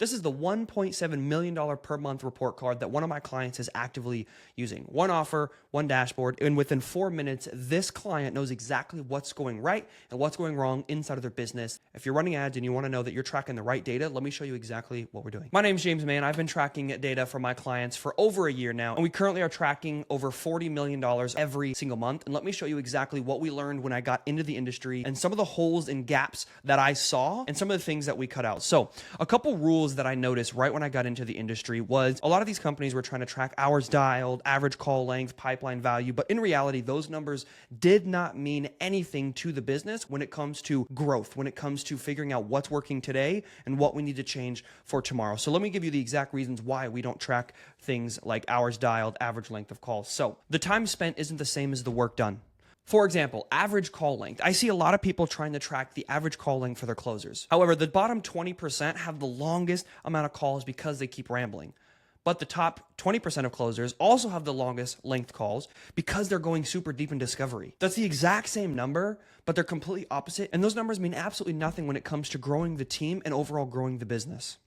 This is the $1.7 million per month report card that one of my clients is actively using. One offer, one dashboard, and within 4 minutes, this client knows exactly what's going right and what's going wrong inside of their business. If you're running ads and you want to know that you're tracking the right data, let me show you exactly what we're doing. My name's James Mann. I've been tracking data for my clients for over a year now, and we currently are tracking over $40 million every single month. And let me show you exactly what we learned when I got into the industry and some of the holes and gaps that I saw and some of the things that we cut out. So a couple rules that I noticed right when I got into the industry was a lot of these companies were trying to track hours dialed, average call length, pipeline value, but in reality, those numbers did not mean anything to the business when it comes to growth, when it comes to figuring out what's working today and what we need to change for tomorrow. So let me give you the exact reasons why we don't track things like hours dialed, average length of calls. So the time spent isn't the same as the work done. For example, average call length. I see a lot of people trying to track the average call length for their closers. However, the bottom 20% have the longest amount of calls because they keep rambling. But the top 20% of closers also have the longest length calls because they're going super deep in discovery. That's the exact same number, but they're completely opposite. And those numbers mean absolutely nothing when it comes to growing the team and overall growing the business.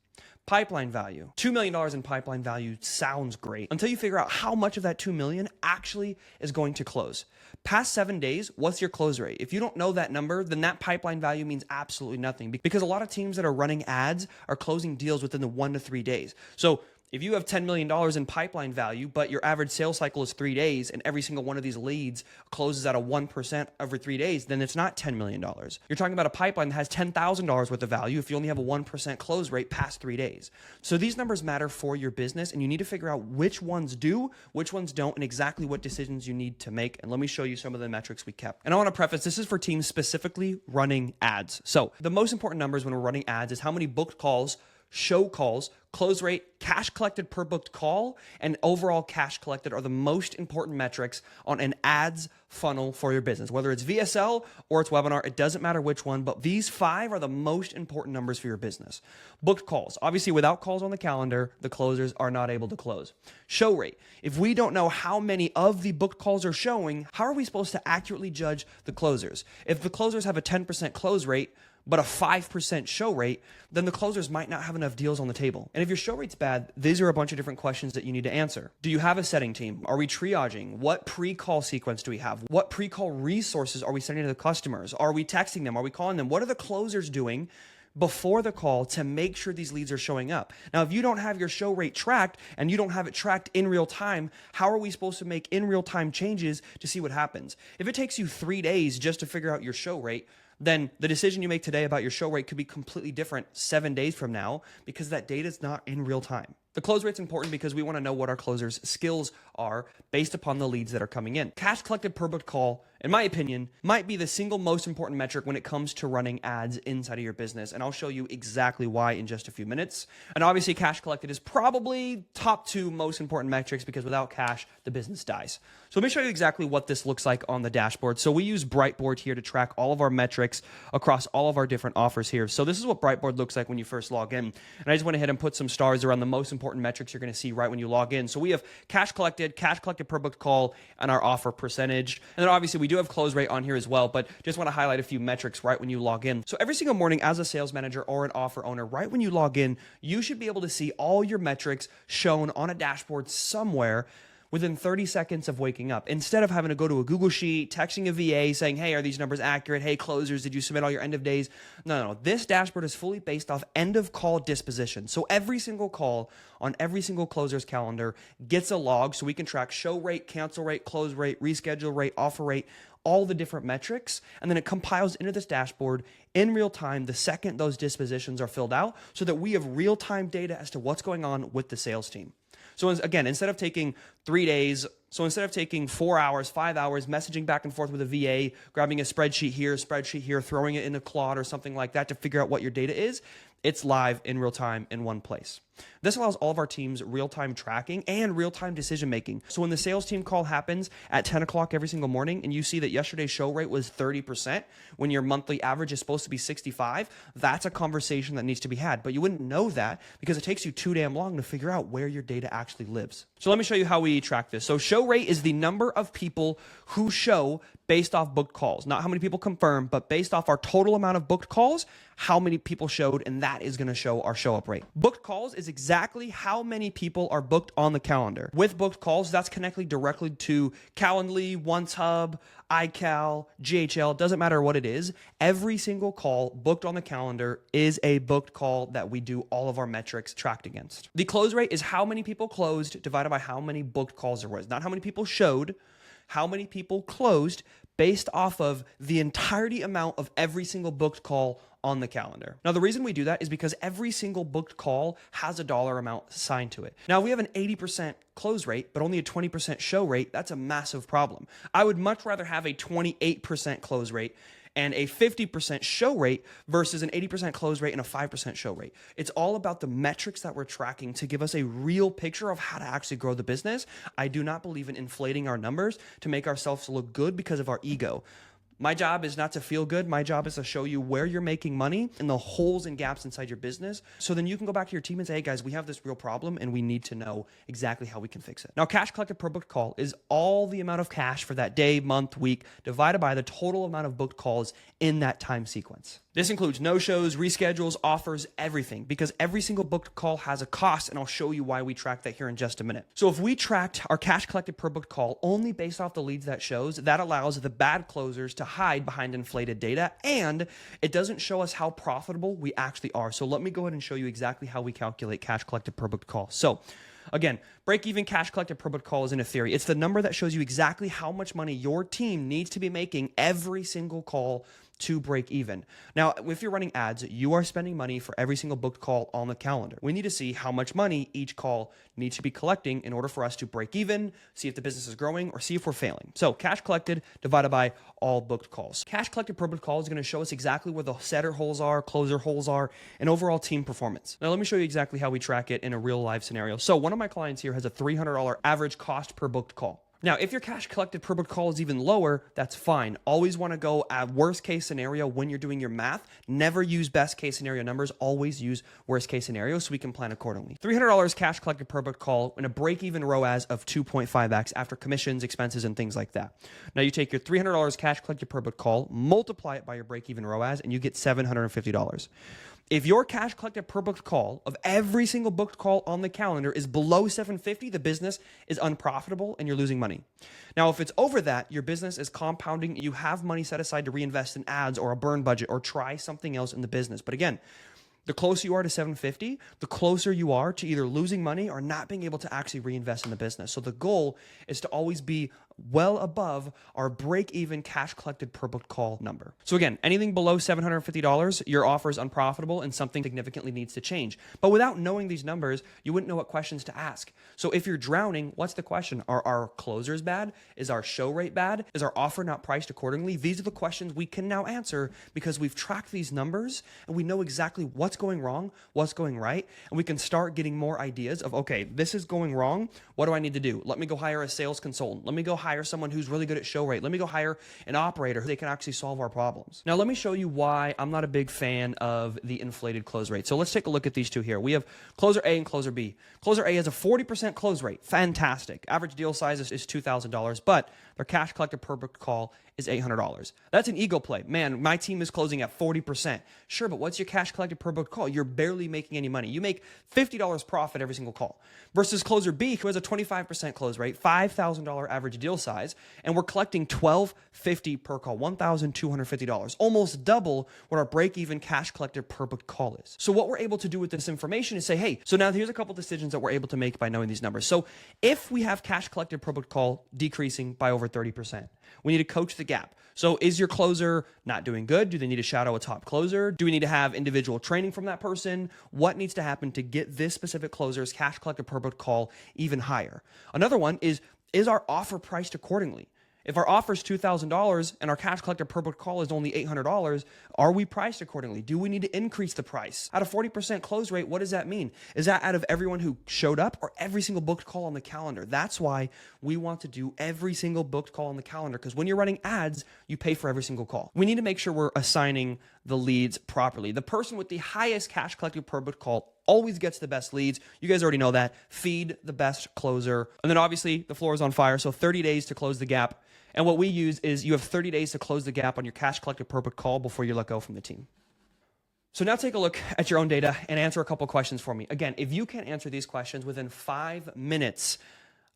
Pipeline value. $2 million in pipeline value sounds great until you figure out how much of that $2 million actually is going to close. Past 7 days, what's your close rate? If you don't know that number, then that pipeline value means absolutely nothing because a lot of teams that are running ads are closing deals within the 1 to 3 days. So if you have $10 million in pipeline value, but your average sales cycle is 3 days and every single one of these leads closes at a 1% every 3 days, then it's not $10 million. You're talking about a pipeline that has $10,000 worth of value if you only have a 1% close rate past 3 days. So these numbers matter for your business and you need to figure out which ones do, which ones don't, and exactly what decisions you need to make. And let me show you some of the metrics we kept. And I want to preface, this is for teams specifically running ads. So the most important numbers when we're running ads is how many booked calls, show calls, close rate, cash collected per booked call, and overall cash collected are the most important metrics on an ads funnel for your business. Whether it's VSL or it's webinar, it doesn't matter which one, but these 5 are the most important numbers for your business. Booked calls. Obviously, without calls on the calendar, the closers are not able to close. Show rate. If we don't know how many of the booked calls are showing, how are we supposed to accurately judge the closers? If the closers have a 10% close rate, but a 5% show rate, then the closers might not have enough deals on the table. And if your show rate's bad, these are a bunch of different questions that you need to answer. Do you have a setting team? Are we triaging? What pre-call sequence do we have? What pre-call resources are we sending to the customers? Are we texting them? Are we calling them? What are the closers doing before the call to make sure these leads are showing up? Now, if you don't have your show rate tracked and you don't have it tracked in real time, how are we supposed to make in real time changes to see what happens? If it takes you 3 days just to figure out your show rate, then the decision you make today about your show rate could be completely different 7 days from now because that data is not in real time. The close rate's important because we want to know what our closers' skills are based upon the leads that are coming in. Cash collected per booked call, in my opinion, might be the single most important metric when it comes to running ads inside of your business. And I'll show you exactly why in just a few minutes. And obviously, cash collected is probably top 2 most important metrics because without cash, the business dies. So let me show you exactly what this looks like on the dashboard. So we use BrightBoard here to track all of our metrics across all of our different offers here. So this is what BrightBoard looks like when you first log in. And I just went ahead and put some stars around the most important metrics you're going to see right when you log in. So we have cash collected per booked call, and our offer percentage. And then obviously we do have close rate on here as well, but just want to highlight a few metrics right when you log in. So every single morning as a sales manager or an offer owner, right when you log in, you should be able to see all your metrics shown on a dashboard somewhere within 30 seconds of waking up, instead of having to go to a Google Sheet, texting a VA saying, hey, are these numbers accurate? Hey, closers, did you submit all your end of days? No. This dashboard is fully based off end of call disposition. So every single call on every single closer's calendar gets a log so we can track show rate, cancel rate, close rate, reschedule rate, offer rate, all the different metrics, and then it compiles into this dashboard in real time the second those dispositions are filled out so that we have real-time data as to what's going on with the sales team. So again, instead of taking 3 days, so instead of taking 4 hours, 5 hours, messaging back and forth with a VA, grabbing a spreadsheet here, throwing it in a Claude or something like that to figure out what your data is, it's live in real time in one place. This allows all of our teams real-time tracking and real-time decision-making. So when the sales team call happens at 10 o'clock every single morning and you see that yesterday's show rate was 30% when your monthly average is supposed to be 65, that's a conversation that needs to be had. But you wouldn't know that because it takes you too damn long to figure out where your data actually lives. So let me show you how we track this. So show rate is the number of people who show based off booked calls, not how many people confirm, but based off our total amount of booked calls, how many people showed, and that is going to show our show up rate. Booked calls is exactly how many people are booked on the calendar. With booked calls, that's connected directly to Calendly, OneHub, iCal, GHL, doesn't matter what it is. Every single call booked on the calendar is a booked call that we do all of our metrics tracked against. The close rate is how many people closed divided by how many booked calls there was, not how many people showed, how many people closed based off of the entirety amount of every single booked call on the calendar. Now, the reason we do that is because every single booked call has a dollar amount assigned to it. Now, we have an 80% close rate, but only a 20% show rate. That's a massive problem. I would much rather have a 28% close rate and a 50% show rate versus an 80% close rate and a 5% show rate. It's all about the metrics that we're tracking to give us a real picture of how to actually grow the business. I do not believe in inflating our numbers to make ourselves look good because of our ego. My job is not to feel good. My job is to show you where you're making money and the holes and gaps inside your business. So then you can go back to your team and say, hey guys, we have this real problem and we need to know exactly how we can fix it. Now, cash collected per booked call is all the amount of cash for that day, month, week, divided by the total amount of booked calls in that time sequence. This includes no-shows, reschedules, offers, everything, because every single booked call has a cost, and I'll show you why we track that here in just a minute. So if we tracked our cash collected per booked call only based off the leads that shows, that allows the bad closers to hide behind inflated data, and it doesn't show us how profitable we actually are. So let me go ahead and show you exactly how we calculate cash collected per booked call. So again, break-even cash collected per booked call is in a theory. It's the number that shows you exactly how much money your team needs to be making every single call to break even. Now, if you're running ads, you are spending money for every single booked call on the calendar. We need to see how much money each call needs to be collecting in order for us to break even, see if the business is growing, or see if we're failing. So cash collected divided by all booked calls. Cash collected per booked call is going to show us exactly where the setter holes are, closer holes are, and overall team performance. Now, let me show you exactly how we track it in a real live scenario. So one of my clients here has a $300 average cost per booked call. Now, if your cash collected per booked call is even lower, that's fine. Always want to go at worst case scenario when you're doing your math. Never use best case scenario numbers. Always use worst case scenario so we can plan accordingly. $300 cash collected per booked call and a break-even ROAS of 2.5x after commissions, expenses, and things like that. Now, you take your $300 cash collected per booked call, multiply it by your break-even ROAS, and you get $750. If your cash collected per booked call of every single booked call on the calendar is below 750, the business is unprofitable and you're losing money. Now, if it's over that, your business is compounding, you have money set aside to reinvest in ads or a burn budget or try something else in the business. But again, the closer you are to 750, the closer you are to either losing money or not being able to actually reinvest in the business. So the goal is to always be well above our break-even cash collected per booked call number. So again, anything below $750, your offer is unprofitable and something significantly needs to change. But without knowing these numbers, you wouldn't know what questions to ask. So if you're drowning, what's the question? Are our closers bad? Is our show rate bad? Is our offer not priced accordingly? These are the questions we can now answer because we've tracked these numbers and we know exactly what's going wrong, what's going right, and we can start getting more ideas of, okay, this is going wrong. What do I need to do? Let me go hire a sales consultant. Let me go hire someone who's really good at show rate. Let me go hire an operator who they can actually solve our problems. Now, let me show you why I'm not a big fan of the inflated close rate. So let's take a look at these two here. We have closer A and closer B. Closer A has a 40% close rate. Fantastic. Average deal size is $2,000, but their cash collected per booked call is $800. That's an ego play. Man, my team is closing at 40%. Sure, but what's your cash collected per booked call? You're barely making any money. You make $50 profit every single call. Versus closer B, who has a 25% close rate, $5,000 average deal size, and we're collecting $1,250 per call, $1,250, almost double what our break-even cash collected per booked call is. So what we're able to do with this information is say, hey, so now here's a couple decisions that we're able to make by knowing these numbers. So if we have cash collected per booked call decreasing by over 30%, we need to coach the gap. So is your closer not doing good? Do they need to shadow a top closer? Do we need to have individual training from that person? What needs to happen to get this specific closer's cash collected per booked call even higher? Another one is our offer priced accordingly? If our offer is $2,000 and our cash collected per booked call is only $800, are we priced accordingly? Do we need to increase the price? At a 40% close rate, what does that mean? Is that out of everyone who showed up or every single booked call on the calendar? That's why we want to do every single booked call on the calendar, because when you're running ads, you pay for every single call. We need to make sure we're assigning the leads properly. The person with the highest cash collected per booked call always gets the best leads. You guys already know that. Feed the best closer. And then obviously the floor is on fire, so 30 days to close the gap. And what we use is you have 30 days to close the gap on your cash collected per booked call before you let go from the team. So now take a look at your own data and answer a couple questions for me. Again, if you can't answer these questions within 5 minutes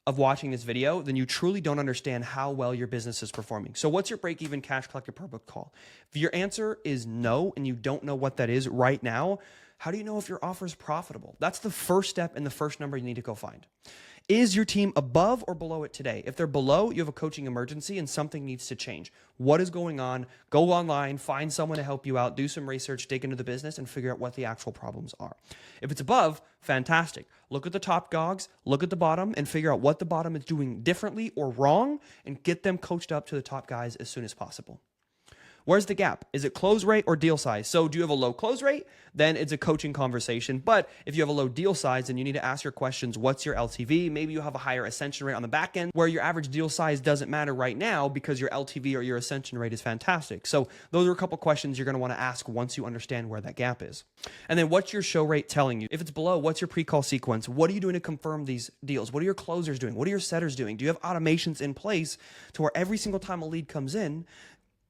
of watching this video, then you truly don't understand how well your business is performing. So what's your break-even cash collected per booked call? If your answer is no and you don't know what that is right now, how do you know if your offer is profitable? That's the first step and the first number you need to go find. Is your team above or below it today? If they're below, you have a coaching emergency and something needs to change. What is going on? Go online, find someone to help you out, do some research, dig into the business, and figure out what the actual problems are. If it's above, fantastic. Look at the top dogs, look at the bottom, and figure out what the bottom is doing differently or wrong, and get them coached up to the top guys as soon as possible. Where's the gap? Is it close rate or deal size? So do you have a low close rate? Then it's a coaching conversation. But if you have a low deal size, then you need to ask your questions. What's your LTV? Maybe you have a higher ascension rate on the back end where your average deal size doesn't matter right now because your LTV or your ascension rate is fantastic. So those are a couple questions you're going to want to ask once you understand where that gap is. And then what's your show rate telling you? If it's below, what's your pre-call sequence? What are you doing to confirm these deals? What are your closers doing? What are your setters doing? Do you have automations in place to where every single time a lead comes in,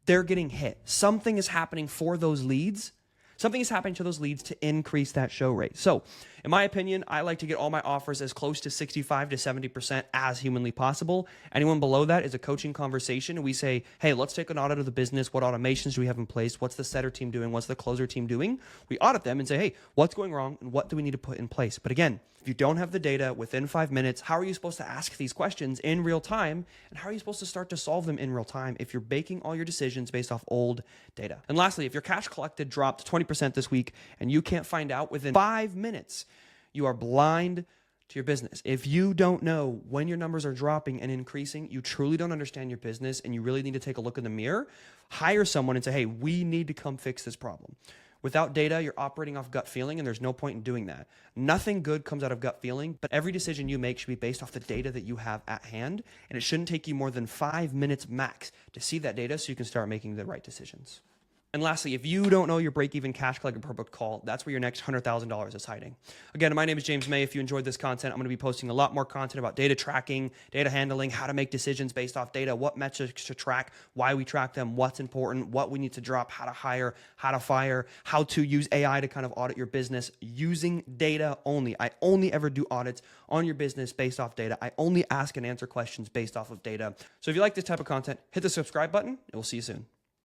they're getting hit? Something is happening for those leads. Something is happening to those leads to increase that show rate. So in my opinion, I like to get all my offers as close to 65 to 70% as humanly possible. Anyone below that is a coaching conversation. We say, hey, let's take an audit of the business. What automations do we have in place? What's the setter team doing? What's the closer team doing? We audit them and say, hey, what's going wrong and what do we need to put in place? But again, if you don't have the data within 5 minutes, how are you supposed to ask these questions in real time? And how are you supposed to start to solve them in real time if you're making all your decisions based off old data? And lastly, if your cash collected dropped 20% this week and you can't find out within 5 minutes, you are blind to your business. If you don't know when your numbers are dropping and increasing, you truly don't understand your business and you really need to take a look in the mirror, hire someone and say, hey, we need to come fix this problem. Without data, you're operating off gut feeling, and there's no point in doing that. Nothing good comes out of gut feeling, but every decision you make should be based off the data that you have at hand, and it shouldn't take you more than 5 minutes max to see that data so you can start making the right decisions. And lastly, if you don't know your break-even cash collected per booked call, that's where your next $100,000 is hiding. Again, my name is James May. If you enjoyed this content, I'm going to be posting a lot more content about data tracking, data handling, how to make decisions based off data, what metrics to track, why we track them, what's important, what we need to drop, how to hire, how to fire, how to use AI to kind of audit your business using data only. I only ever do audits on your business based off data. I only ask and answer questions based off of data. So if you like this type of content, hit the subscribe button, and we'll see you soon.